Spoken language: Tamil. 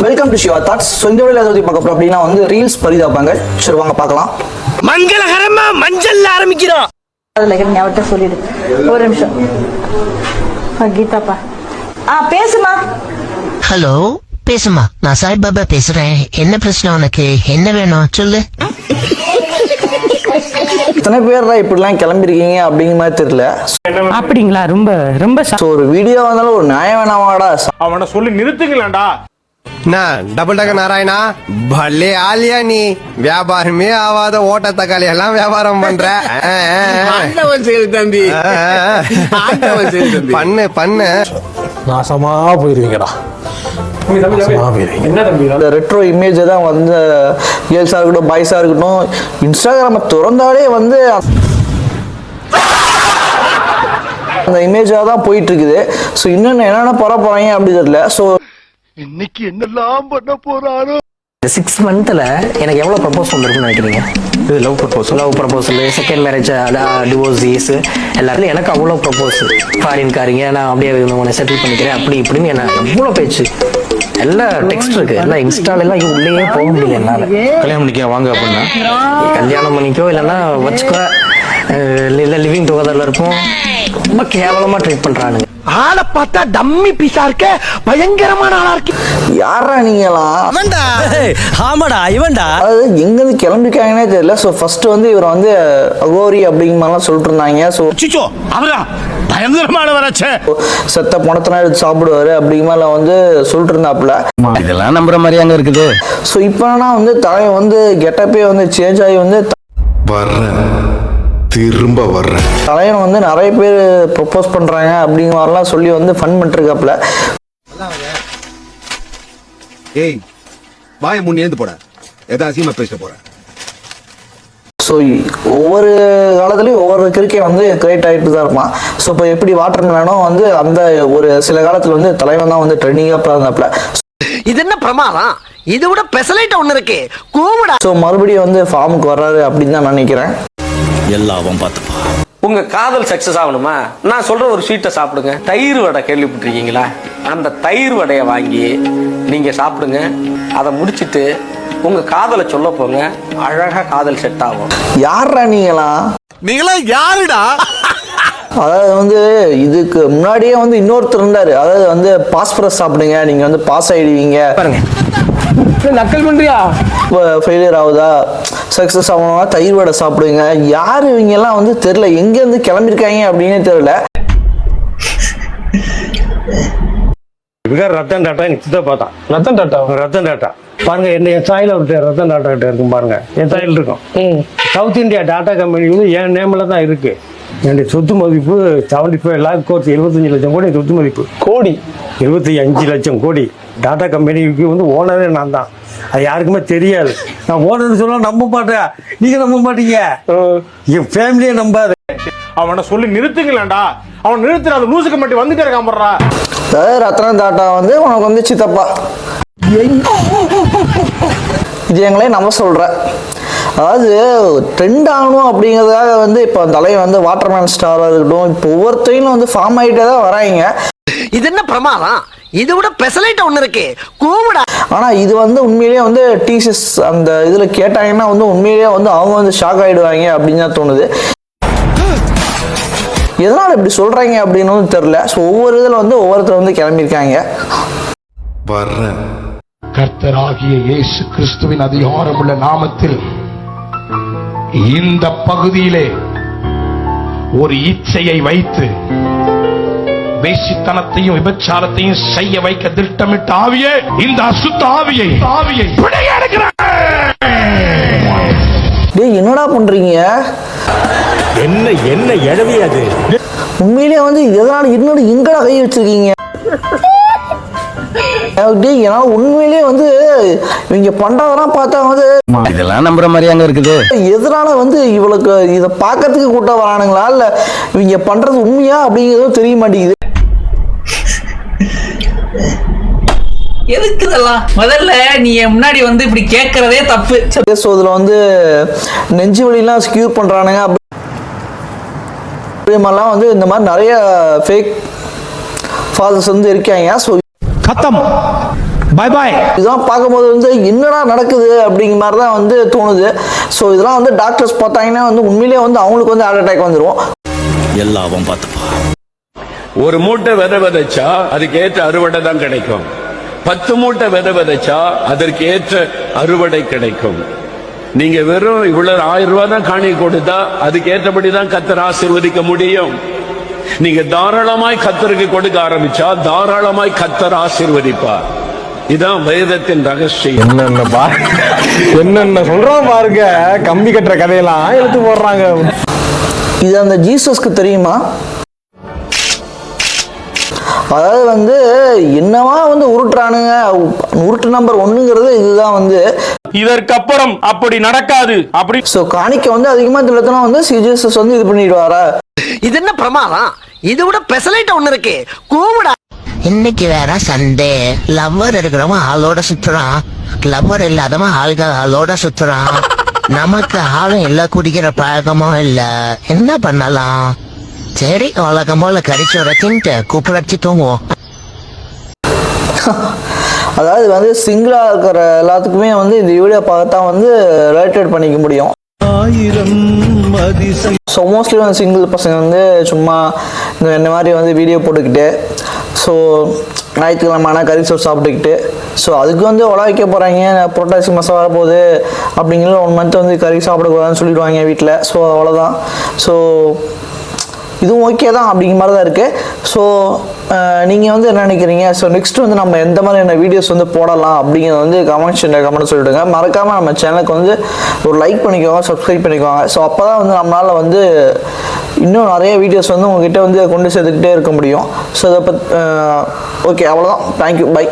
Welcome to Shiva thoughts. So இந்த வீடியோவில் எதை பார்க்க போகிறோம் அப்படின்னா வந்து ரீல்ஸ் பரிதாபாங்க. சரி வாங்க பார்க்கலாம். மங்களகரமா மஞ்சள்ல ஆரம்பிக்கிறோம். அதுல நீ அவர்கிட்ட சொல்லிடு. ஒரு நிமிஷம் கீதாப்பா. பேசுமா. ஹலோ, பேசுமா. நான் சாய்பாபா பேசுறேன். என்ன பிரச்சனை உனக்கு? என்ன வேணும் சொல்லு. இத்தனை பேர்லாம் இப்படிலாம் கிளம்பிருக்கீங்க அப்படிங்கிற மாதிரி தெரியல. அப்படிங்களா? ரொம்ப ரொம்ப ஸோ ஒரு வீடியோ வந்தாலும் ஒரு நியாயம் வேணாமாடா. அவனை சொல்லி நிறுத்துங்களேன்டா. டபுள் டக்க நாராயணா, பல்லே ஆலியா நீ. வியாபாரமே ஆவாத ஓட்ட தக்காளி எல்லாம் வியாபாரம் பண்ற. தம்பி பண்ணு பண்ணு. நாசமா போயிருவீங்கடா. என்ன தம்பி இந்த ரெட்ரோ இமேஜ் தான் வந்து கேர்ள்ஸாக இருக்கட்டும் பாய்ஸாக இருக்கட்டும் இன்ஸ்டாகிராமை திறந்தாலே வந்து அந்த இமேஜாக தான் போயிட்டு இருக்குது. ஸோ இன்னும் என்னென்ன போறாங்க அப்படி தெரியல. ஸோ இன்னைக்கு என்னெல்லாம் பண்ண போறாரோ. இந்த 6 மந்த்ல எனக்கு எவ்வளவு ப்ரப்போஸ் வந்திருக்குன்னு நினைக்கிறீங்க? இது love proposal, second marriage, divorces எல்லாத்துலயும் எனக்கு அவ்வளோ ப்ரப்போஸ். ஃபாரின் காரிங்க, நான் அப்படியே உன்னை செட்டில் பண்ணிக்கிறேன் அப்படி இப்படின்னு என்ன எவ்வளோ பேச்சு. எல்லா டெக்ஸ்ட் இருக்கு, எல்லாம் இன்ஸ்டால எல்லாம் உள்ளேயே போக முடியல என்னால. கல்யாணம் பண்ணிக்க வாங்க அப்படின்னா கல்யாணம் பண்ணிக்கோ இல்லைன்னா வச்சுக்கோ, இல்லை லிவிங் டுகெதர்ல இருப்போம். ரொம்ப கேவலமா ட்ரீட் பண்றானுங்க. ஆளை பார்த்தா டம்மி பீஸா இருக்க, பயங்கரமான ஆளா இருக்கு. யாரா நீங்களாம்? ஆமாடா இவன்டா. அதாவது எங்கேருந்து கிளம்பிருக்காங்கன்னே தெரியல. ஸோ ஃபர்ஸ்ட் வந்து இவர் வந்து அகோரி அப்படிங்கிற மாதிரிலாம் சொல்லிட்டு இருந்தாங்க. ஸோ சிச்சோ அவரா பயங்கரமான வராச்சே. செத்த பணத்தினா எடுத்து சாப்பிடுவாரு அப்படிங்கிற மாதிரிலாம் வந்து சொல்லிட்டு இருந்தாப்புல. இதெல்லாம் நம்புற மாதிரி அங்க இருக்குது. ஸோ இப்போனா வந்து தலையை வந்து கெட்டப்பே வந்து சேஞ்ச் ஆகி வந்து திரும்ப வர்றேன். தலைவன் வந்து நிறைய பேர் ப்ரொப்போஸ் பண்றாங்க அப்படிங்கிற மாதிரிலாம் சொல்லி வந்து ஃபன் பண்ணிருக்காப்புல. ஏய் வாய முன்னேந்து போட, ஏதா அசியமா பேச போற. ஸோ ஒவ்வொரு காலத்துலேயும் ஒவ்வொரு கிரிக்கெட் வந்து கிரியேட் ஆகிட்டு தான் இருப்பான். ஸோ இப்போ எப்படி வாட்டர் மேலனும் வந்து அந்த ஒரு சில காலத்தில் வந்து தலைவன் தான் வந்து ட்ரெண்டிங்காக இருந்தாப்புல. இது என்ன பிரமாதம்? இது விட பெசலைட் ஒண்ணு இருக்கு கூமுடா. ஸோ மறுபடியும் வந்து ஃபார்முக்கு வர்றாரு அப்படின்னு தான் நினைக்கிறேன். எல்லாவும் பார்த்துப்பா. உங்க காதல் சக்சஸ் ஆகணுமா? நான் சொல்ற ஒரு ஸ்வீட்டை சாப்பிடுங்க. தயிர் வடை கேள்விப்பட்டிருக்கீங்களா? அந்த தயிர் வடையை வாங்கி நீங்க சாப்பிடுங்க. அதை முடிச்சிட்டு உங்க காதலை சொல்ல போங்க. அழகா காதல் செட் ஆகும். யாரா நீங்களா யாருடா? அதாவது வந்து இதுக்கு முன்னாடியே வந்து இன்னொருத்தர் இருந்தாரு. அதாவது வந்து பாஸ்பரஸ் சாப்பிடுங்க, நீங்க வந்து பாஸ் ஆயிடுவீங்க. பாருங்க, நக்கல் பண்றியா? ஃபெயிலியர் ஆகுதா, சக்சஸ் ஆகணும்னா தயிர் வடை சாப்பிடுங்க. யாரு இவங்க எல்லாம் வந்து தெரியல, எங்க இருந்து கிளம்பிருக்காங்க அப்படின்னு தெரியல. ரத்தன் டாட்டா எனக்கு சித்த பார்த்தான். ரத்தன் டாட்டா பாருங்க, என் சாயில் ஒரு ரத்தன் டாட்டா கிட்ட இருக்கும் பாருங்க. என் சாயில் இருக்கும். சவுத் இந்தியா டாடா கம்பெனி வந்து என் நேம்ல தான் இருக்கு. என்னுடைய சொத்து மதிப்பு 75 lakh கோடி, 75 லட்சம் கோடி சொத்து மதிப்பு. கோடி 75 லட்சம் கோடி. டாடா கம்பெனிக்கு வந்து ஓனரே நான் தான். அது யாருக்குமே தெரியாது. நான் ஓனர் சொல்ல நம்ப மாட்டேன், நீங்க நம்ப மாட்டீங்க, என் ஃபேமிலியே நம்பாது. அவனை சொல்லி நிறுத்துங்களேன்டா. அவன் நிறுத்துற அது லூசுக்கு மட்டும் வந்துட்டே இருக்கான் போடுறா. அதாவது ரத்ன டாட்டா வந்து உனக்கு வந்து சித்தப்பா இது எங்களே நம்ம சொல்கிறேன். அதாவது ட்ரெண்ட் ஆகணும் அப்படிங்கிறதுக்காக வந்து இப்போ தலைவன் வந்து வாட்டர்மேன் ஸ்டாராக இருக்கட்டும், இப்போ ஒவ்வொருத்தையும் வந்து ஃபார்ம் ஆகிட்டே தான் வராங்க. இது என்ன பிரமாதம்? இது விட பெசலைட் ஒண்ணு இருக்கு கூமுடா. ஆனால் இது வந்து உண்மையிலேயே வந்து டீசஸ் அந்த இதில் கேட்டாங்கன்னா வந்து உண்மையிலேயே வந்து அவங்க வந்து ஷாக் ஆகிடுவாங்க அப்படின்னு தான் தோணுது. எதனால் இப்படி சொல்கிறாங்க அப்படின்னு வந்து தெரில. ஸோ ஒவ்வொரு இதில் வந்து ஒவ்வொருத்தர் வந்து கிளம்பியிருக்காங்க. வர்றேன். கர்த்தராகிய இயேசு கிறிஸ்துவின் அதிகாரமுள்ள நாமத்தில் இந்த பகுதியிலே ஒரு இச்சையை வைத்து வேசித்தனத்தையும் விபச்சாரத்தையும் செய்ய வைக்க திட்டமிட்ட ஆவியே, இந்த அசுத்த ஆவியை டேய் என்னடா பண்றீங்க? என்ன என்ன எழவி அது? உண்மையிலேயே வந்து எதனால இன்னொரு எங்கடா கை வச்சிருக்கீங்க? என்னால் உண்மையிலேயே வந்து இவங்க பண்றதெல்லாம் பார்த்தா வந்து இதெல்லாம் நம்புற மாதிரி அங்க இருக்குது. எதனால வந்து இவளுக்கு இதை பார்க்கறதுக்கு கூட்டம் வரானுங்களா இல்ல இவங்க பண்றது உண்மையா அப்படிங்கிறதும் தெரிய மாட்டேங்குது. எதுக்கு இதெல்லாம்? முதல்ல நீ முன்னாடி வந்து இப்படி கேட்கறதே தப்பு. ஸோ இதில் வந்து நெஞ்சு வலிலாம் ஸ்கியூர் பண்றானுங்க. அதே மாதிரிலாம் வந்து இந்த மாதிரி நிறைய ஃபேக் ஃபாதர்ஸ் வந்து இருக்காங்க. ஸோ खत्म பாய் பாய். இதெல்லாம் பார்க்கும்போது வந்து என்னடா நடக்குது அப்படிங்கிற மாதிரி தான் வந்து தோணுது. ஸோ இதெல்லாம் வந்து டாக்டர்ஸ் பார்த்தாங்கன்னா வந்து உண்மையிலேயே வந்து அவங்களுக்கு வந்து ஹார்ட் அட்டாக் வந்துடும். எல்லாம் பார்த்துப்பா. ஒரு மூட்டை விதை விதைச்சா அதுக்கு ஏற்ற அறுவடை தான் கிடைக்கும். 10 மூட்டை விதை விதைச்சா அதற்கு ஏற்ற அறுவடை கிடைக்கும். நீங்க வெறும் இவ்வளவு 1000 ரூபாய் தான் காணி கொடுத்தா அதுக்கு ஏற்றபடி தான் கர்த்தர் ஆசீர்வதிக்க முடியும். நீங்க தாராளமாய் கர்த்தருக்கு கொடுக்க ஆரம்பிச்சா தாராளமாய் கர்த்தர் ஆசீர்வதிப்பார். இதான் வேதத்தின் ரகசியம். என்னென்ன சொல்றோம் பாருங்க, கம்பி கட்டுற கதையெல்லாம் எடுத்து போடுறாங்க. இது அந்த ஜீசஸ்க்கு தெரியுமா? அதாவது வந்து என்னவா வந்து உருட்டுறானுங்க. உருட்டு நம்பர் 1ங்கிறது இதுதான் வந்து. இதற்கப்புறம் அப்படி நடக்காது. அப்படி ஸோ காணிக்க வந்து அதிகமா திலத்தனா வந்து ஜீசஸ் வந்து இது பண்ணிடுவாரா? இது என்ன பிரமாதம்? இது விட பெசலைட் ஒண்ணு இருக்கு. கூமுடா. இன்னைக்கு வேற சண்டே. லவ்வர் இருக்கிறவன் ஆளோட சுத்துறான், லவ்வர் இல்லாதவன் ஆளோட சுத்துறான். நமக்கு ஆளும் இல்ல, குடிக்கிற பழக்கமும் இல்ல, என்ன பண்ணலாம்? சரி, உலகம் போல கடிச்சு தின்ட்டு கூப்பிடச்சு தூங்குவோம். அதாவது வந்து சிங்கிளா இருக்கிற எல்லாத்துக்குமே வந்து இந்த வீடியோ பார்த்தா வந்து ரிலேட்டட் பண்ணிக்க முடியும். ஸோ மோஸ்ட்லி வந்து சிங்கிள் பசங்க வந்து சும்மா இந்த மாதிரி வந்து வீடியோ போட்டுக்கிட்டு, ஸோ ஞாயிற்றுக்கிழமை கறி சோறு சாப்பிட்டுக்கிட்டு, ஸோ அதுக்கு வந்து உழ வைக்க போகிறாங்க. புரட்டாசி மாதம் வரப்போகுது அப்படிங்கிற 1 மந்த் வந்து கறி சாப்பிடக்கூடாதுன்னு சொல்லிடுவாங்க வீட்டில். ஸோ அவ்வளோதான். ஸோ இதுவும் ஓகே தான் அப்படிங்கிற மாதிரி தான் இருக்குது. ஸோ நீங்கள் வந்து என்ன நினைக்கிறீங்க? ஸோ நெக்ஸ்ட் வந்து நம்ம எந்த மாதிரியான வீடியோஸ் வந்து போடலாம் அப்படிங்கிறத வந்து கமெண்ட் சொல்லிவிடுங்க. மறக்காமல் நம்ம சேனலுக்கு வந்து ஒரு லைக் பண்ணிக்கோங்க, சப்ஸ்கிரைப் பண்ணிக்கோங்க. ஸோ அப்போ தான் வந்து நம்மளால் வந்து இன்னும் நிறைய வீடியோஸ் வந்து உங்ககிட்ட வந்து கொண்டு சேர்த்துக்கிட்டே இருக்க முடியும். ஸோ அதை ஓகே, அவ்வளோதான். Thank you, by.